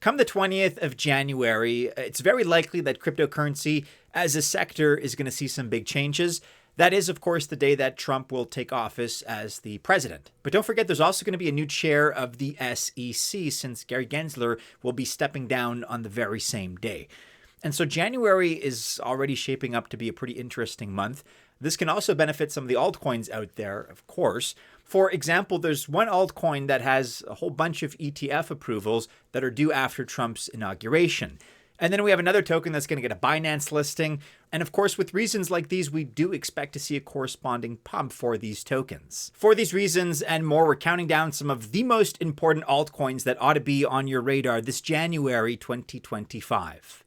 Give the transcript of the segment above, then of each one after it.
Come the 20th of January, it's very likely that cryptocurrency as a sector is going to see some big changes. That is, of course, the day that Trump will take office as the president. But don't forget, there's also going to be a new chair of the SEC since Gary Gensler will be stepping down on the very same day. And so January is already shaping up to be a pretty interesting month. This can also benefit some of the altcoins out there, of course. For example, there's one altcoin that has a whole bunch of ETF approvals that are due after Trump's inauguration. And then we have another token that's going to get a Binance listing. And of course, with reasons like these, we do expect to see a corresponding pump for these tokens. For these reasons and more, we're counting down some of the most important altcoins that ought to be on your radar this January 2025.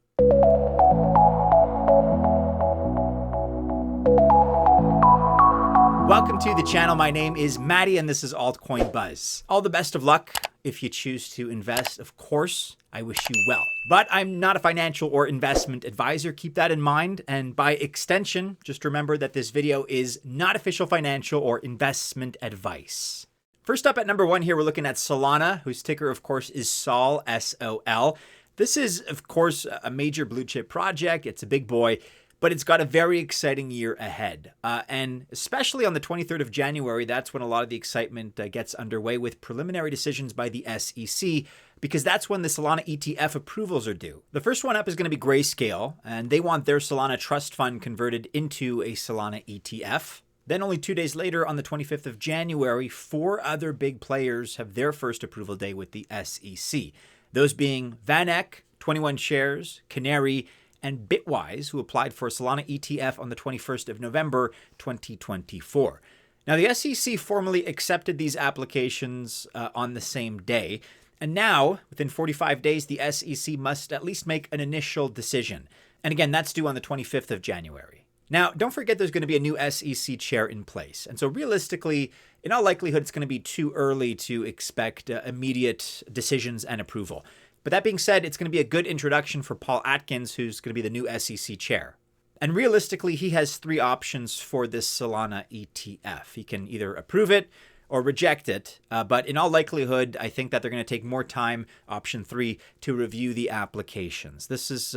Welcome to the channel. My name is Maddie and this is Altcoin Buzz. All the best of luck if you choose to invest. Of course, I wish you well. But I'm not a financial or investment advisor. Keep that in mind. And by extension, just remember that this video is not official financial or investment advice. First up at number one here, we're looking at Salana, whose ticker, of course, is SOL, S-O-L. This is, of course, a major blue chip project. It's a big boy, but it's got a very exciting year ahead. And especially on the 23rd of January, that's when a lot of the excitement gets underway with preliminary decisions by the SEC, because that's when the Salana ETF approvals are due. The first one up is going to be Grayscale, and they want their Salana trust fund converted into a Salana ETF. Then only 2 days later, on the 25th of January, 4 other big players have their first approval day with the SEC. Those being VanEck, 21 Shares, Canary, and Bitwise, who applied for a Salana ETF on the 21st of November, 2024. Now, the SEC formally accepted these applications on the same day. And now, within 45 days, the SEC must at least make an initial decision. And again, that's due on the 25th of January. Now, don't forget there's going to be a new SEC chair in place. And so realistically, in all likelihood, it's going to be too early to expect immediate decisions and approval. But that being said, it's going to be a good introduction for Paul Atkins, who's going to be the new SEC chair. And realistically, he has 3 options for this Salana ETF. He can either approve it or reject it. But in all likelihood, I think that they're going to take more time, option 3, to review the applications. This is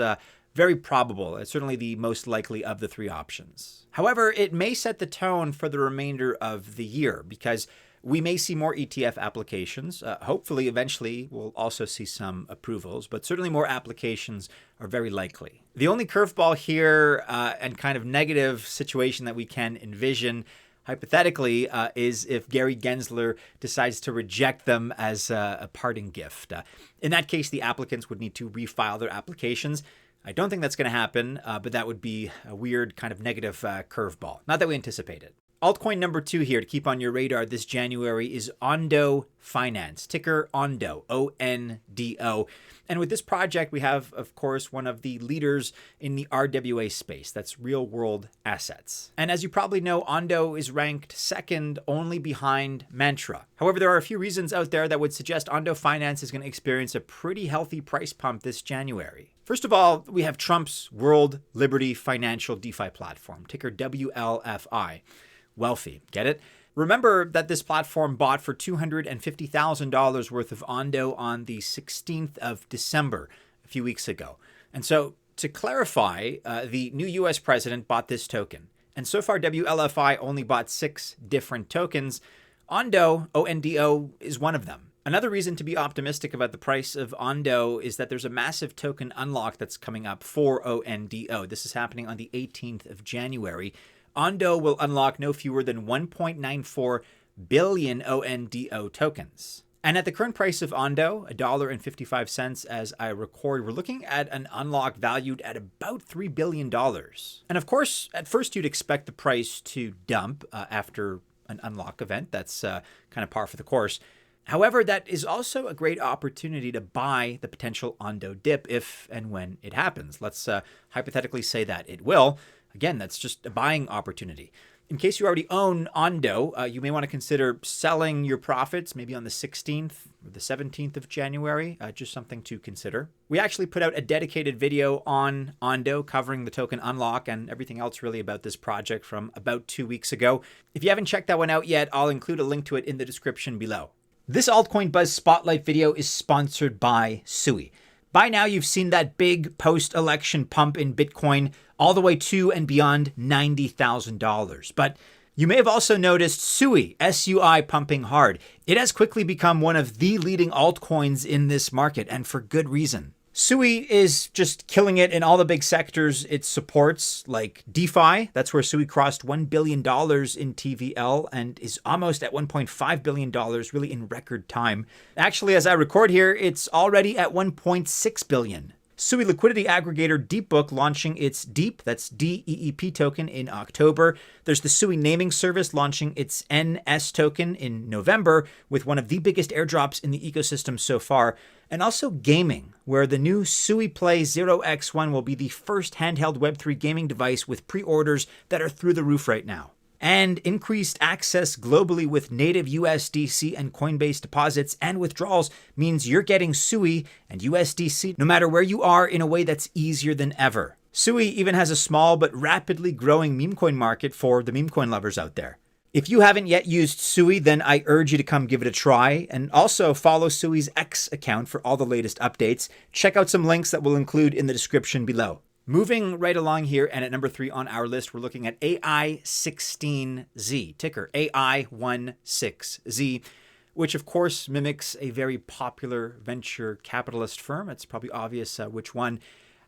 very probable. It's certainly the most likely of the 3 options. However, it may set the tone for the remainder of the year because we may see more ETF applications. Hopefully, eventually, we'll also see some approvals, but certainly more applications are very likely. The only curveball here and kind of negative situation that we can envision, hypothetically, is if Gary Gensler decides to reject them as a parting gift. In that case, the applicants would need to refile their applications. I don't think that's going to happen, but that would be a weird kind of negative curveball. Not that we anticipate it. Altcoin number 2 here to keep on your radar this January is ONDO Finance, ticker ONDO, O-N-D-O. And with this project, we have, of course, one of the leaders in the RWA space. That's real world assets. And as you probably know, ONDO is ranked second only behind Mantra. However, there are a few reasons out there that would suggest ONDO Finance is going to experience a pretty healthy price pump this January. First of all, we have Trump's World Liberty Financial DeFi platform, ticker WLFI. Wealthy, get it? Remember that this platform bought for $250,000 worth of ONDO on the 16th of December, a few weeks ago. And so to clarify, the new US president bought this token. And so far, WLFI only bought 6 different tokens. ONDO, O-N-D-O, is one of them. Another reason to be optimistic about the price of ONDO is that there's a massive token unlock that's coming up for ONDO. This is happening on the 18th of January. ONDO will unlock no fewer than 1.94 billion ONDO tokens. And at the current price of ONDO, $1.55 as I record, we're looking at an unlock valued at about $3 billion. And of course, at first you'd expect the price to dump after an unlock event. That's kind of par for the course. However, that is also a great opportunity to buy the potential ONDO dip if and when it happens. Let's hypothetically say that it will. Again, that's just a buying opportunity. In case you already own ONDO, you may want to consider selling your profits maybe on the 16th or the 17th of January, just something to consider. We actually put out a dedicated video on ONDO covering the token unlock and everything else really about this project from about 2 weeks ago. If you haven't checked that one out yet, I'll include a link to it in the description below. This Altcoin Buzz Spotlight video is sponsored by Sui. By now, you've seen that big post-election pump in Bitcoin all the way to and beyond $90,000. But you may have also noticed SUI, S-U-I, pumping hard. It has quickly become one of the leading altcoins in this market, and for good reason. SUI is just killing it in all the big sectors it supports, like DeFi. That's where SUI crossed $1 billion in TVL and is almost at $1.5 billion, really in record time. Actually, as I record here, it's already at $1.6 billion. SUI liquidity aggregator Deepbook launching its DEEP, that's DEEP token in October. There's the SUI naming service launching its NS token in November with one of the biggest airdrops in the ecosystem so far. And also gaming, where the new SUI Play 0x1 will be the first handheld Web3 gaming device with pre-orders that are through the roof right now. And increased access globally with native USDC and Coinbase deposits and withdrawals means you're getting SUI and USDC no matter where you are in a way that's easier than ever. SUI even has a small but rapidly growing meme coin market for the meme coin lovers out there. If you haven't yet used SUI, then I urge you to come give it a try, and also follow SUI's X account for all the latest updates. Check out some links that we'll include in the description below. Moving right along here, and at number 3 on our list, we're looking at AI16Z, ticker AI16Z, which of course mimics a very popular venture capitalist firm. It's probably obvious which one.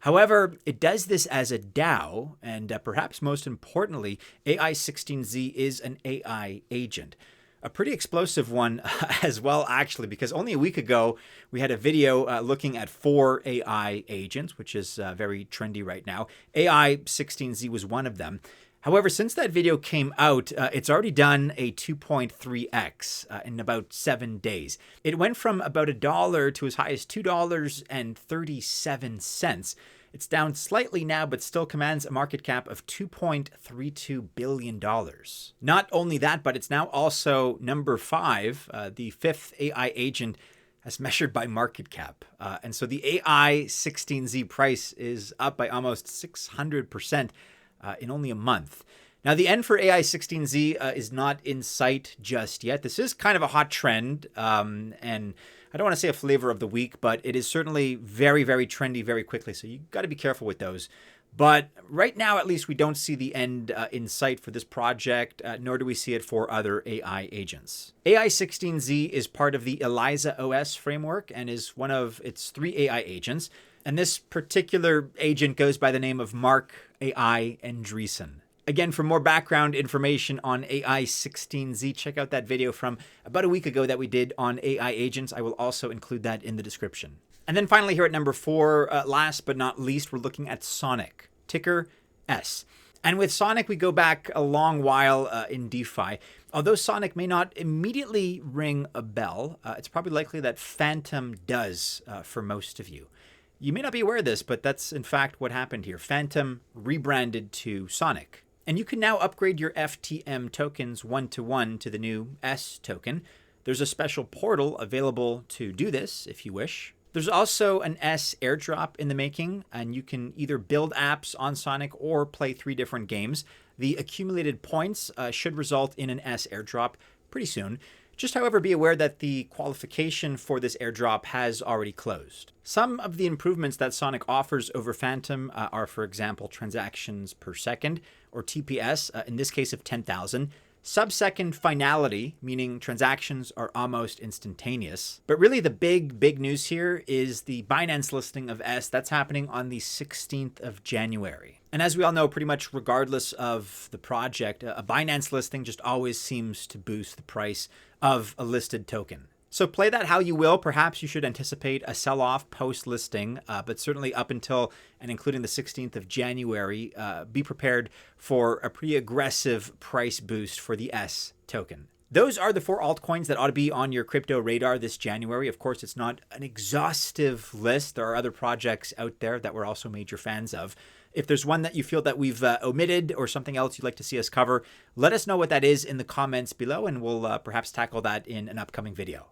However, it does this as a DAO, and perhaps most importantly, AI16Z is an AI agent. A pretty explosive one as well, actually, because only a week ago, we had a video looking at 4 AI agents, which is very trendy right now. AI16Z was one of them. However, since that video came out, it's already done a 2.3x in about 7 days. It went from about $1 to as high as $2.37. It's down slightly now, but still commands a market cap of $2.32 billion. Not only that, but it's now also number 5, the 5th AI agent as measured by market cap. And so the AI16Z price is up by almost 600%. In only a month. Now, the end for AI16Z is not in sight just yet. This is kind of a hot trend, and I don't want to say a flavor of the week, but it is certainly very, very trendy very quickly, so you got to be careful with those. But right now, at least, we don't see the end in sight for this project, nor do we see it for other AI agents. AI16Z is part of the ELIZA OS framework and is one of its 3 AI agents. And this particular agent goes by the name of Mark AI Andreessen. Again, for more background information on AI16Z, check out that video from about a week ago that we did on AI agents. I will also include that in the description. And then finally here at number 4, last but not least, we're looking at Sonic, ticker S. And with Sonic, we go back a long while in DeFi. Although Sonic may not immediately ring a bell, it's probably likely that Phantom does for most of you. You may not be aware of this, but that's in fact what happened here. Phantom rebranded to Sonic. And you can now upgrade your FTM tokens 1-to-1 to the new S token. There's a special portal available to do this if you wish. There's also an S airdrop in the making, and you can either build apps on Sonic or play 3 different games. The accumulated points should result in an S airdrop pretty soon. Just, however, be aware that the qualification for this airdrop has already closed. Some of the improvements that Sonic offers over Phantom are, for example, transactions per second, or TPS, in this case of 10,000. Sub-second finality, meaning transactions are almost instantaneous. But really the big news here is the Binance listing of S. That's happening on the 16th of January. And as we all know, pretty much regardless of the project, a Binance listing just always seems to boost the price of a listed token. So play that how you will. Perhaps you should anticipate a sell-off post-listing, but certainly up until and including the 16th of January, be prepared for a pretty aggressive price boost for the S token. Those are the 4 altcoins that ought to be on your crypto radar this January. Of course, it's not an exhaustive list. There are other projects out there that we're also major fans of. If there's one that you feel that we've omitted or something else you'd like to see us cover, let us know what that is in the comments below, and we'll perhaps tackle that in an upcoming video.